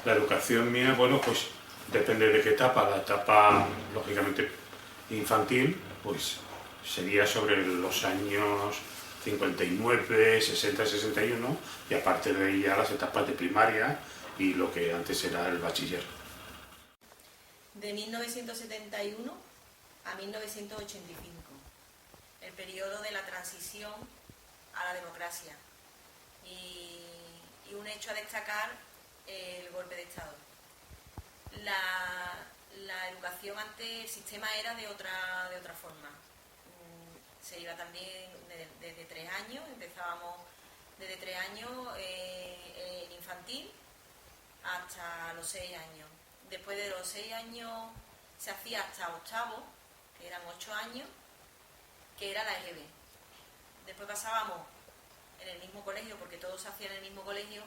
La educación mía, bueno, pues depende de qué etapa. La etapa, lógicamente, infantil, pues sería sobre los años 59, 60, 61, y a partir de ahí ya las etapas de primaria y lo que antes era el bachiller. De 1971 a 1985, el periodo de la transición a la democracia, y un hecho a destacar, el golpe de Estado. La educación antes, el sistema era de otra forma. Se iba también desde 3 años, empezábamos desde 3 años en infantil hasta los 6 años. Después de los 6 años se hacía hasta octavo, que eran 8 años, que era la EGB. Después pasábamos en el mismo colegio, porque todo se hacía en el mismo colegio.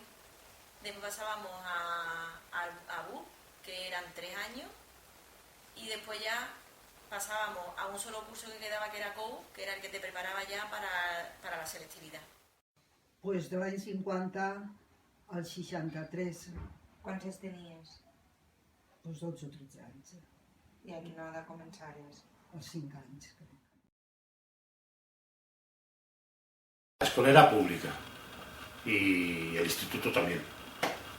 Después pasábamos a BUP, que eran 3 años, y después ya pasábamos a un solo curso que quedaba, que era COU, que era el que te preparaba ya para la selectividad. Pues de l'any 50 al 63, Quants anys tenies? doncs 12 o 13 anys, I a quina hora començares? als 5 anys. La escuela era pública y el instituto también,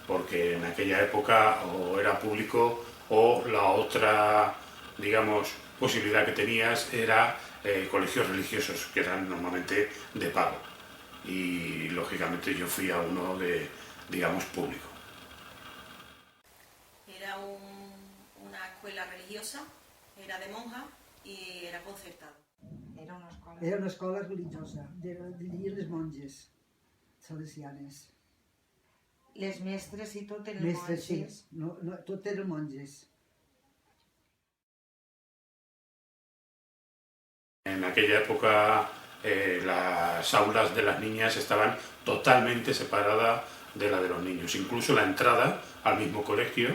porque en aquella época o era público o la otra, digamos, posibilidad que tenías era colegios religiosos, que eran normalmente de pago. Y lógicamente yo fui a uno de, digamos, público. Era una escuela religiosa, era de monjas y era concertado. Era una escola? Era una escola religiosa, dirigien les monges salesianes. Les mestres i tot eren Mestres, sí, monges? no, tot eren monges. En aquella época las aulas de las niñas estaban totalmente separadas de la de los niños. Incluso la entrada al mismo colegio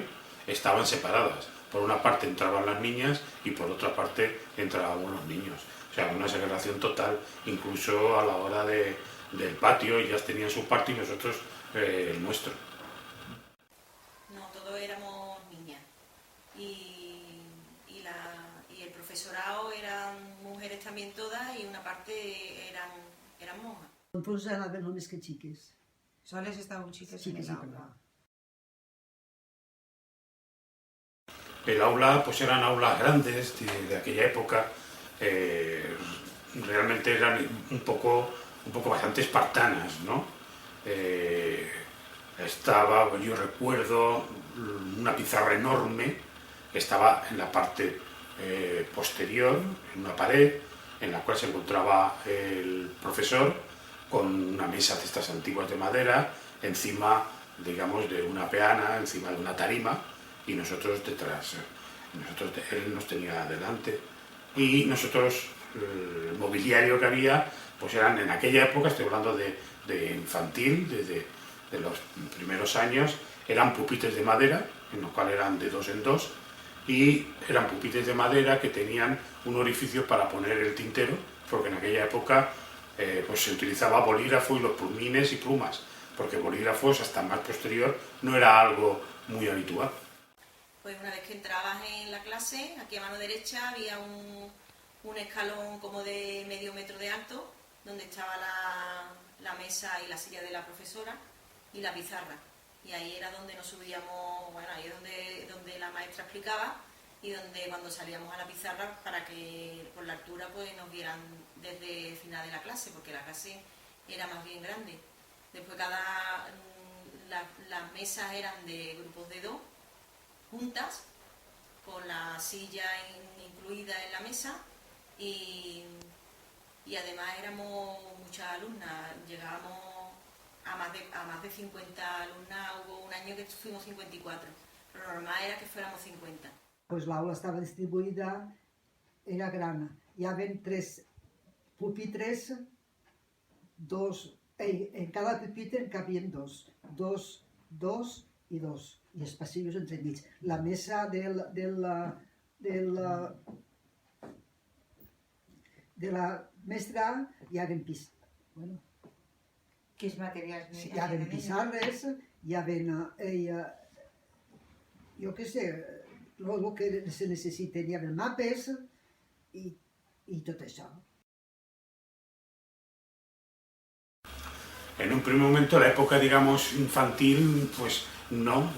estaban separadas. Por una parte entraban las niñas y por otra parte entraban los niños. O sea, una segregación total, incluso a la hora del patio. Ellas tenían su patio y nosotros el nuestro. No, todos éramos niñas. Y el profesorado eran mujeres también todas, y una parte eran monjas. Doncs anaven només que xiques. Soles estàveu xiques en Xiques i l'aula? prou. El aula, pues eran aulas grandes de aquella época, realmente eran un poco bastante espartanas, ¿no? Estaba, yo recuerdo, una pizarra enorme que estaba en la parte posterior, en una pared, en la cual se encontraba el profesor con una mesa de estas antiguas de madera, encima, digamos, de una peana, encima de una tarima, y nosotros detrás. Él nos tenía delante, y nosotros, el mobiliario que había, pues eran en aquella época, estoy hablando de infantil, de los primeros años, eran pupitres de madera, en los cuales eran de 2 en 2, y eran pupitres de madera que tenían un orificio para poner el tintero, porque en aquella época pues se utilizaba bolígrafo y los plumines y plumas, porque bolígrafos hasta más posterior no era algo muy habitual. Pues una vez que entrabas en la clase, aquí a mano derecha había un escalón como de medio metro de alto, donde estaba la mesa y la silla de la profesora y la pizarra. Y ahí era donde nos subíamos, bueno, ahí es donde la maestra explicaba, y donde cuando salíamos a la pizarra, para que por la altura pues nos vieran desde el final de la clase, porque la clase era más bien grande. Después las mesas eran de grupos de 2, juntas, con la silla incluida en la mesa, y además éramos muchas alumnas, llegábamos a más de 50 alumnas. Hubo un año que fuimos 54, lo normal era que fuéramos 50. Pues l'aula estava distribuïda, era gran. Hi havia 3 pupitres, en cada pupitre en cabien 2, 2 i 2, i els passillos entremig. La mesa de la mestra hi havia pis. Bueno, Quins materials hi havia pissarres, hi havia jo què sé, el que se necessita, hi havia mapes i tot això. En un primer momento, la época, digamos, infantil, pues no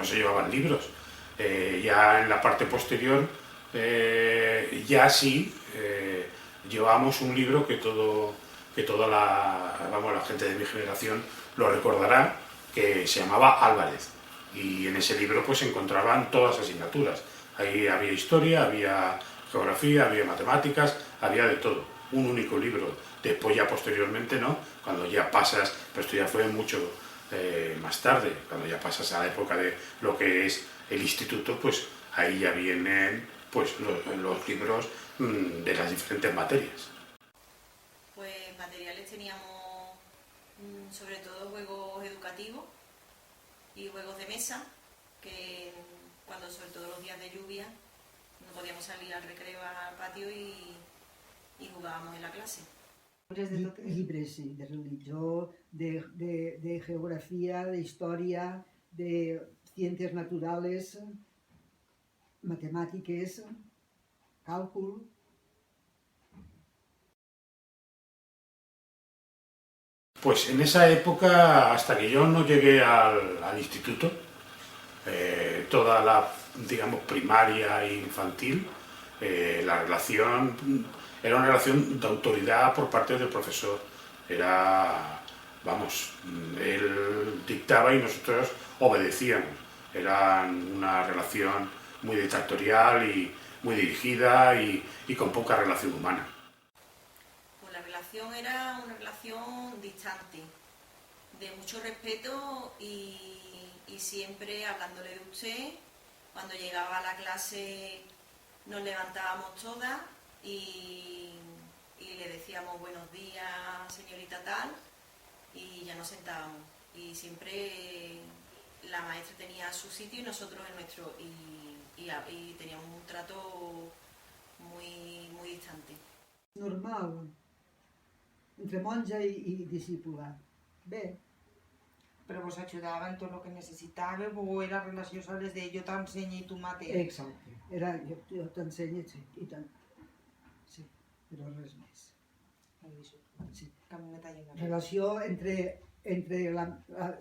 se llevaban libros. Ya en la parte posterior, ya sí, llevábamos un libro que toda la gente de mi generación lo recordará, que se llamaba Álvarez. Y en ese libro pues se encontraban todas las asignaturas. Ahí había historia, había geografía, había matemáticas, había de todo. Un único libro. Después ya posteriormente, ¿no? Cuando ya pasas, pero esto ya fue mucho más tarde, cuando ya pasas a la época de lo que es el instituto, pues ahí ya vienen pues los libros de las diferentes materias. Pues materiales teníamos sobre todo juegos educativos y juegos de mesa, que cuando sobre todo los días de lluvia no podíamos salir al recreo al patio y jugábamos en la clase. Llibres, sí, de religió, de geografía, de historia, de ciencias naturales, matemáticas, cálculo. Pues en esa época, hasta que yo no llegué al instituto, toda la, digamos, primaria e infantil, la relación era una relación de autoridad por parte del profesor. Era, vamos, él dictaba y nosotros obedecíamos. Era una relación muy dictatorial y muy dirigida y con poca relación humana. Pues la relación era una relación distante, de mucho respeto y siempre hablándole de usted. Cuando llegaba a la clase nos levantábamos todas y le decíamos buenos días, señorita tal, y ya nos sentábamos. Y siempre la maestra tenía su sitio y nosotros el nuestro, y teníamos un trato muy, muy distante. Normal, entre monja i discípula. Bé. Però vos ajudava en tot el que necessitàveu o era relació soles de jo t'ensenyo i tu mateix? Exacte. Era jo t'ensenyo, sí, i tant. Sí, però res més. Sí. Relació entre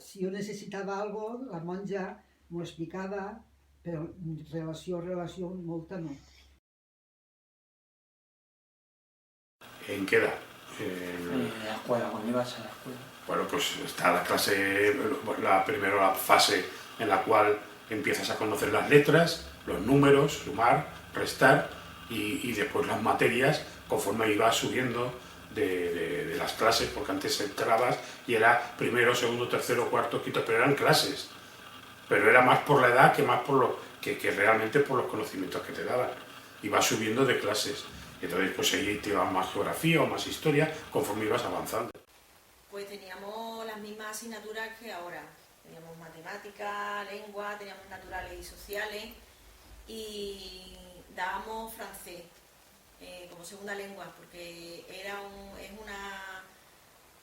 si jo necessitava algo, la monja m'ho explicava, però relació molta no. ¿En qué edad? En la escuela, cuando ibas a la escuela. Bueno, pues está la clase, primero la fase en la cual empiezas a conocer las letras, los números, sumar, restar y después las materias conforme ibas subiendo de las clases, porque antes entrabas y era primero, segundo, tercero, cuarto, quinto, pero eran clases. Pero era más por la edad que más por que realmente por los conocimientos que te daban. Ibas subiendo de clases. Entonces pues ahí te iba más geografía o más historia conforme ibas avanzando. Pues teníamos las mismas asignaturas que ahora. Teníamos matemáticas, lengua, teníamos naturales y sociales y dábamos francés como segunda lengua, porque es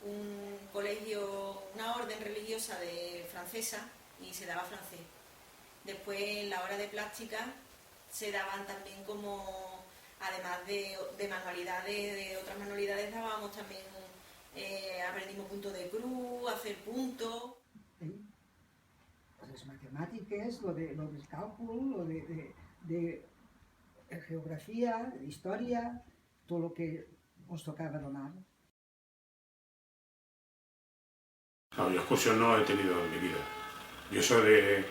un colegio, una orden religiosa francesa y se daba francés. Después en la hora de plástica se daban también como, además de manualidades, de otras manualidades dábamos también, aprendimos punto de cruz, hacer puntos. Las matemáticas, lo del cálculo, lo de geografía, de historia, todo lo que os tocaba donar. No, yo excursión no he tenido en mi vida. Yo soy de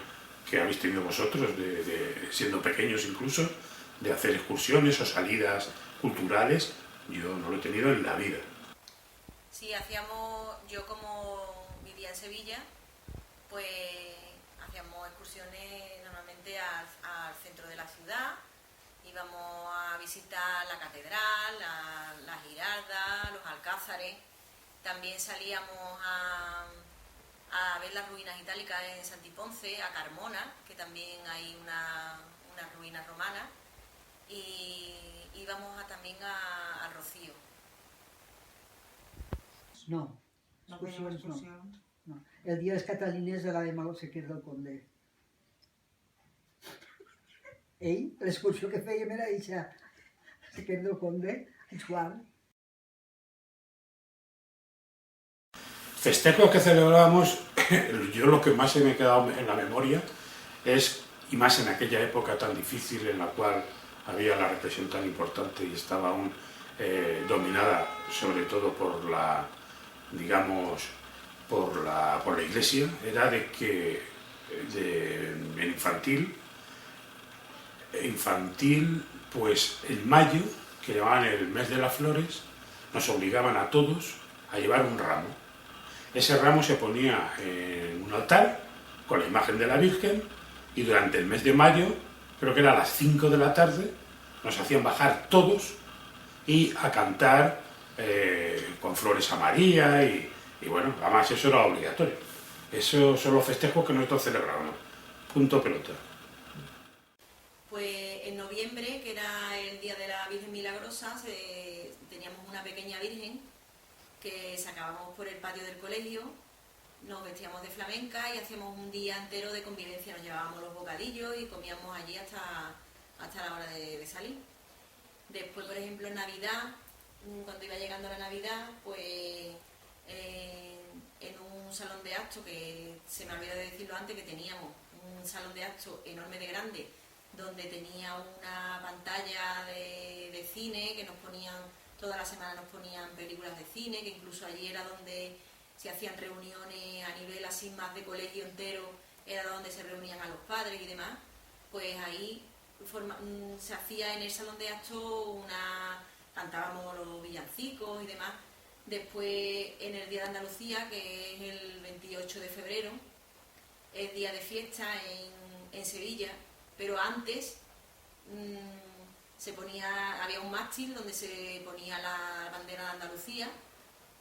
que habéis tenido vosotros, siendo pequeños incluso, de hacer excursiones o salidas culturales, yo no lo he tenido en la vida. Sí, yo como vivía en Sevilla, pues hacíamos excursiones normalmente al centro de la ciudad, íbamos a visitar la catedral, la Giralda, los alcázares, también salíamos a ver las ruinas itálicas en Santiponce, a Carmona, que también hay unas ruinas romanas, y íbamos también al Rocío. No, excursions no. El dia dels catalines a la de Mal se queda el Conde. Ell, l'excursió que fèiem era eixa, que del conde, Joan. Festejos que celebrábamos, yo lo que más se me ha quedado en la memoria es, y más en aquella época tan difícil en la cual había la represión tan importante y estaba aún dominada sobre todo por la, digamos, por la iglesia, era de que en infantil, pues en mayo, que llamaban el mes de las flores, nos obligaban a todos a llevar un ramo. Ese ramo se ponía en un altar con la imagen de la Virgen y durante el mes de mayo, creo que era a las 5 de la tarde, nos hacían bajar todos y a cantar con flores a María y bueno, además eso era obligatorio. Esos son los festejos que nosotros celebrábamos. Punto pelota. Pues en noviembre, que era el día de la Virgen Milagrosa, teníamos una pequeña Virgen que sacábamos por el patio del colegio, nos vestíamos de flamenca y hacíamos un día entero de convivencia, nos llevábamos los bocadillos y comíamos allí hasta la hora de salir. Después, por ejemplo, en Navidad, cuando iba llegando la Navidad, pues en un salón de actos, que se me olvidó de decirlo antes, que teníamos un salón de actos enorme de grande, donde tenía una pantalla de cine, que nos ponían, toda la semana nos ponían películas de cine, que incluso allí era donde se hacían reuniones a nivel así más de colegio entero, era donde se reunían a los padres y demás. Pues ahí se hacía en el salón de actos cantábamos los villancicos y demás. Después, en el Día de Andalucía, que es el 28 de febrero, es día de fiesta en Sevilla, pero antes había un mástil donde se ponía la bandera de Andalucía,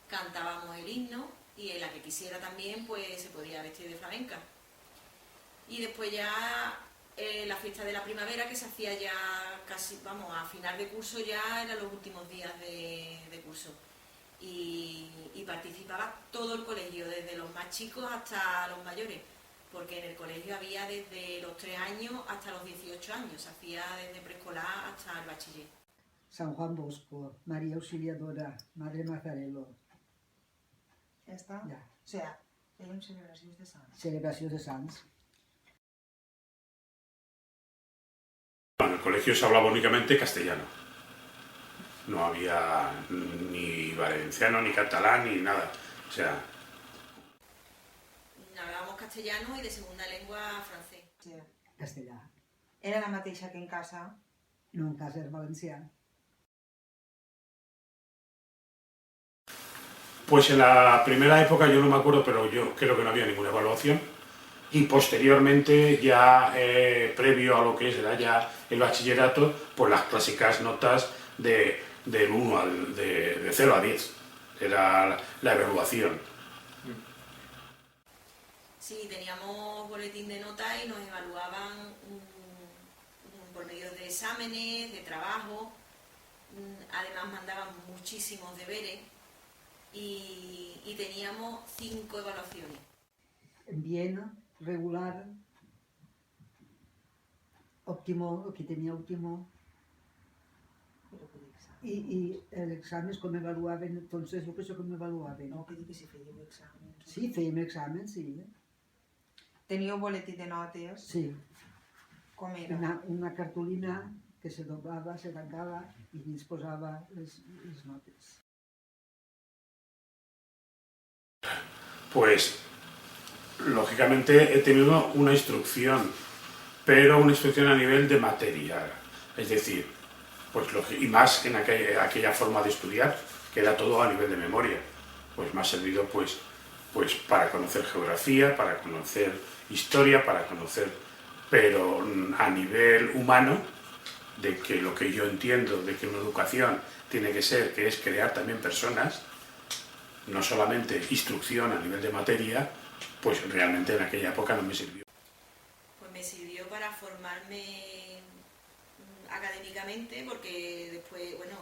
cantábamos el himno y en la que quisiera también pues se podía vestir de flamenca. Y después ya la fiesta de la primavera, que se hacía ya casi, vamos, a final de curso, ya eran los últimos días de curso. Y participaba todo el colegio, desde los más chicos hasta los mayores, porque en el colegio había desde los 3 años hasta los 18 años, se hacía desde preescolar hasta el bachiller. San Juan Bosco, María Auxiliadora, Madre Mazarelo. Ja està? Ja. O sigui, fèiem celebracions de sants. Celebracions de sants. En el colegio se hablaba únicamente castellano. No había ni valenciano, ni catalán, ni nada. O sea, hablábamos castellano y de segunda lengua francés. Sí. Castellà. Era la mateixa que en casa? No, en casa és valencià. pues en la primera época yo no me acuerdo, pero yo creo que no había ninguna evaluación. Y posteriormente, ya previo a lo que era ya el bachillerato, pues las clásicas notas de 0 a 10. Era la evaluación. Sí, teníamos boletín de notas y nos evaluaban por medio de exámenes, de trabajo. Además mandaban muchísimos deberes y teníamos 5 evaluaciones. En Viena, regular, óptimo, aquí tenía óptimo. Y el examen, com evaluaven, entonces jo penso que m'evaluaven. No, que dic que si fèiem exàmens. Sí, fèiem exàmens, sí. Teníeu boletí de notes? Sí, Com era? una cartolina que se doblava, se tancava i dins posava les notes. Pues, lógicamente he tenido una instrucción, pero una instrucción a nivel de materia. Es decir, pues y más en aquella forma de estudiar, que era todo a nivel de memoria. Pues me ha servido pues para conocer geografía, para conocer historia, para conocer, pero a nivel humano, de que lo que yo entiendo, de que una educación tiene que ser, que es crear también personas, no solamente instrucción a nivel de materia, pues realmente en aquella época no me sirvió. Pues me sirvió para formarme académicamente, porque después, bueno,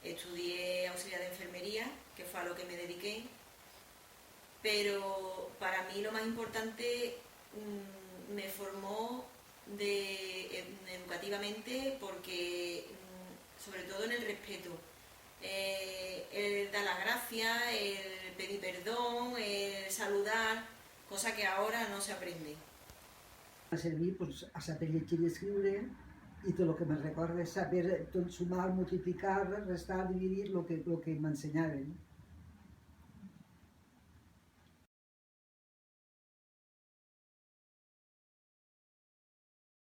estudié auxiliar de enfermería, que fue a lo que me dediqué, pero para mí lo más importante me formó educativamente, porque sobre todo en el respeto. El dar las gracias, el pedir perdón, el saludar, cosa que ahora no se aprende. A servir pues, a saber llegir i escriure i tot el que me recorda és saber sumar, multiplicar, restar, dividir, el que m'ensenyaven.